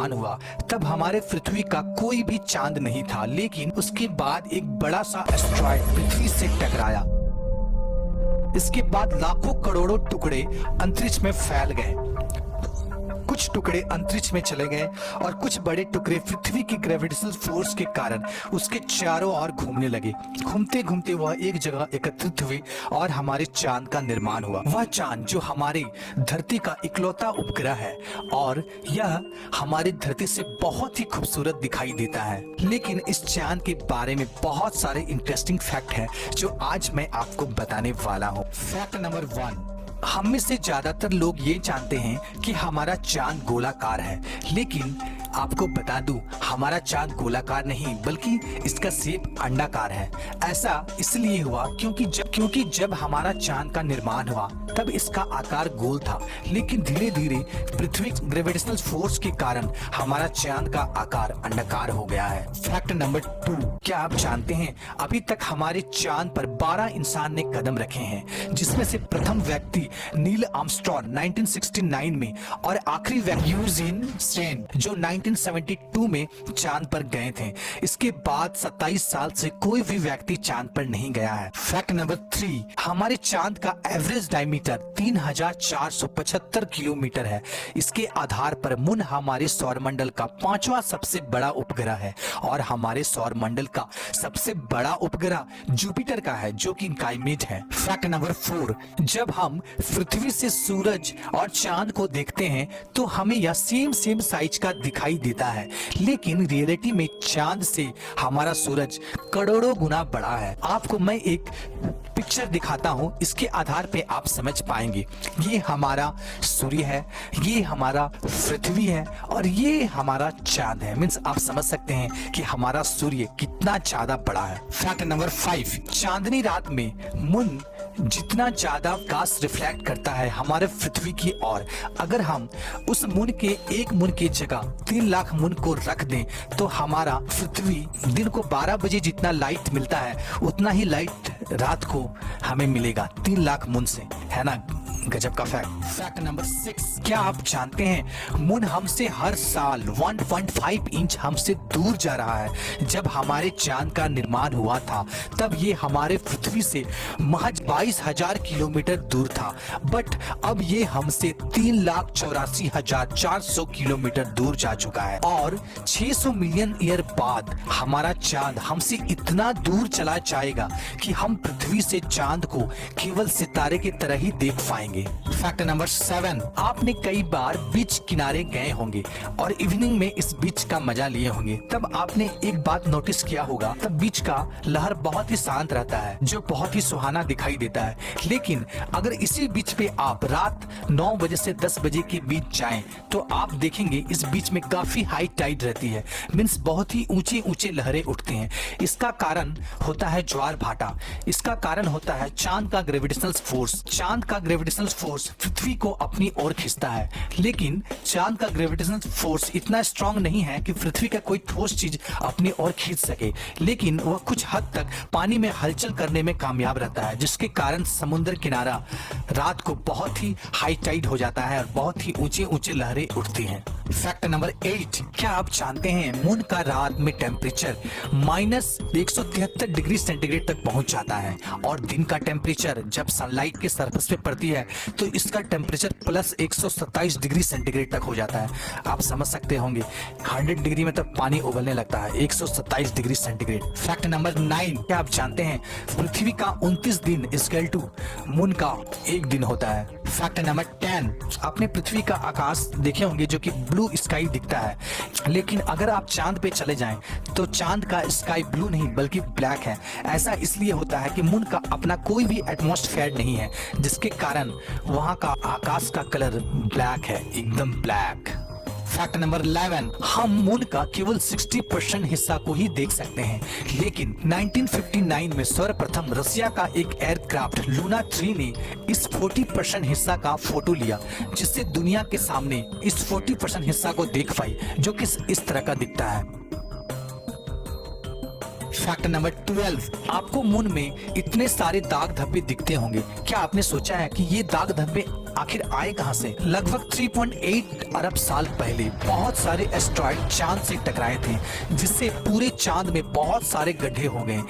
निर्माण हुआ तब हमारे पृथ्वी का कोई भी चांद नहीं था, लेकिन उसके बाद एक बड़ा सा एस्ट्रॉयड पृथ्वी से टकराया। इसके बाद लाखों करोड़ों टुकड़े अंतरिक्ष में फैल गए। कुछ टुकड़े अंतरिक्ष में चले गए और कुछ बड़े टुकड़े पृथ्वी की ग्रेविटेशनल फोर्स के कारण उसके चारों ओर घूमने लगे। घूमते घूमते वह एक जगह एकत्रित हुए और हमारे चांद का निर्माण हुआ। वह चांद जो हमारी धरती का इकलौता उपग्रह है और यह हमारी धरती से बहुत ही खूबसूरत दिखाई देता है। लेकिन इस चांद के बारे में बहुत सारे इंटरेस्टिंग फैक्ट हैं जो आज मैं आपको बताने वाला हूँ। फैक्ट नंबर 1, हम में से ज्यादातर लोग ये जानते हैं कि हमारा चांद गोलाकार है, लेकिन आपको बता दूं हमारा चांद गोलाकार नहीं बल्कि इसका शेप अंडाकार है। ऐसा इसलिए हुआ क्योंकि जब हमारा चांद का निर्माण हुआ तब इसका आकार गोल था, लेकिन धीरे धीरे पृथ्वी ग्रेविटेशनल फोर्स के कारण हमारा चांद का आकार अंडाकार हो गया है। फैक्ट नंबर 2, क्या आप जानते हैं अभी तक हमारे चांद पर 12 इंसान ने कदम रखे हैं, जिसमें से प्रथम व्यक्ति नील आर्मस्ट्रॉन्ग 1969 में और आखिरी व्यक्ति यूजीन स्टेन जो 1972 में चांद पर गए थे। इसके बाद 27 साल से कोई भी व्यक्ति चांद पर नहीं गया है। फैक्ट नंबर 3, हमारे चांद का एवरेज डायमीटर 3475 किलोमीटर है। इसके आधार पर मून हमारे सौरमंडल का 5वां सबसे बड़ा उपग्रह है और हमारे सौरमंडल का सबसे बड़ा उपग्रह जुपिटर का है जो कि गायमेड है। फैक्ट नंबर 4, जब हम पृथ्वी से सूरज और चांद को देखते हैं तो हमें यह सेम साइज का दिखाई देता है, लेकिन रियलिटी में चांद से हमारा सूरज करोड़ों गुना बड़ा है। आपको मैं एक पिक्चर दिखाता हूं, इसके आधार पे आप समझ पाएंगे। ये हमारा सूर्य है, ये हमारा पृथ्वी है और ये हमारा चांद है। मीन्स आप समझ सकते हैं कि हमारा सूर्य कितना ज्यादा बड़ा है। फैक्ट नंबर 5, चांदनी रात में मून जितना ज्यादा प्रकाश रिफ्लेक्ट करता है हमारे पृथ्वी की ओर, अगर हम उस मून के एक मून की जगह 3 लाख मून को रख दें तो हमारा पृथ्वी दिन को 12 बजे जितना लाइट मिलता है उतना ही लाइट रात को हमें मिलेगा 3 लाख मून से, है ना? गजब का फैक्ट। फैक्ट नंबर 6, क्या आप जानते हैं मून हमसे हर साल 1.5 इंच हमसे दूर जा रहा है। जब हमारे चांद का निर्माण हुआ था तब ये हमारे पृथ्वी से महज 22,000 किलोमीटर दूर था, बट अब ये हमसे 3,84,400 किलोमीटर दूर जा चुका है और 600 मिलियन ईयर बाद हमारा चांद हमसे इतना दूर चला जाएगा कि हम पृथ्वी से चांद को केवल सितारे की तरह ही देख पाएंगे। फैक्ट नंबर 7, आपने कई बार बीच किनारे गए होंगे और इवनिंग में इस बीच का मजा लिए होंगे, तब आपने एक बात नोटिस किया होगा, तब बीच का लहर बहुत ही शांत रहता है जो बहुत ही सुहाना दिखाई देता है। लेकिन अगर इसी बीच पे आप रात 9 बजे से 10 बजे के बीच जाएं तो आप देखेंगे इस बीच में काफी हाई टाइड रहती है। मीन्स बहुत ही ऊंचे लहरें उठते हैं। इसका कारण होता है ज्वार भाटा। इसका कारण होता है चांद का ग्रेविटेशनल फोर्स। चांद का ग्रेविटेशनल फोर्स पृथ्वी को अपनी ओर खींचता है, लेकिन चांद का ग्रेविटेशनल फोर्स इतना स्ट्रांग नहीं है कि पृथ्वी का कोई ठोस चीज अपनी ओर खींच सके, लेकिन वह कुछ हद तक पानी में हलचल करने में कामयाब रहता है, जिसके कारण समुद्र किनारा रात को बहुत ही हाई टाइड हो जाता है और बहुत ही ऊंचे लहरें उठती हैं। फैक्ट नंबर 8, क्या आप जानते हैं मून का रात में टेम्परेचर -173 डिग्री सेंटीग्रेड तक पहुंच जाता है और दिन का टेम्परेचर जब सनलाइट के सरफेस पे पड़ती है तो इसका टेम्परेचर +127 डिग्री सेंटीग्रेड तक हो जाता है। आप समझ सकते होंगे 100 डिग्री में तब पानी उबलने लगता है, 127 डिग्री सेंटीग्रेड। फैक्ट नंबर 9, क्या आप जानते हैं पृथ्वी का 29 दिन इक्वल टू मून का 1 दिन होता है। फैक्ट नंबर 10, आपने पृथ्वी का आकाश देखे होंगे जो कि ब्लू स्काई दिखता है, लेकिन अगर आप चांद पे चले जाएं तो चांद का स्काई ब्लू नहीं बल्कि ब्लैक है। ऐसा इसलिए होता है कि मून का अपना कोई भी एटमॉस्फेयर नहीं है, जिसके कारण वहां का आकाश का कलर ब्लैक है, एकदम ब्लैक। फैक्ट नंबर 11, हम मून का केवल 60% हिस्सा को ही देख सकते हैं, लेकिन 1959 में सर्वप्रथम रसिया का एक एयरक्राफ्ट लूना 3 ने इस 40% हिस्सा का फोटो लिया, जिससे दुनिया के सामने इस 40% हिस्सा को देख पाई जो कि इस तरह का दिखता है। फैक्ट नंबर 12, आपको मून में इतने सारे दाग धब्बे दिखते होंगे। क्या आपने सोचा है कि ये दाग धब्बे आखिर आए कहां से? लगभग 3.8 अरब साल पहले बहुत सारे एस्ट्रॉइड चांद से टकराए थे, जिससे पूरे चांद में बहुत सारे गड्ढे हो गए।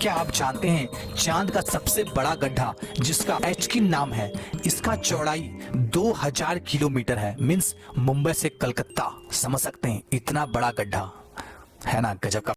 क्या आप जानते हैं चांद का सबसे बड़ा गड्ढा, जिसका एचकिन नाम है, इसका चौड़ाई 2000 किलोमीटर है। मीन्स मुंबई से कलकत्ता, समझ सकते हैं इतना बड़ा गड्ढा है ना, गजब का।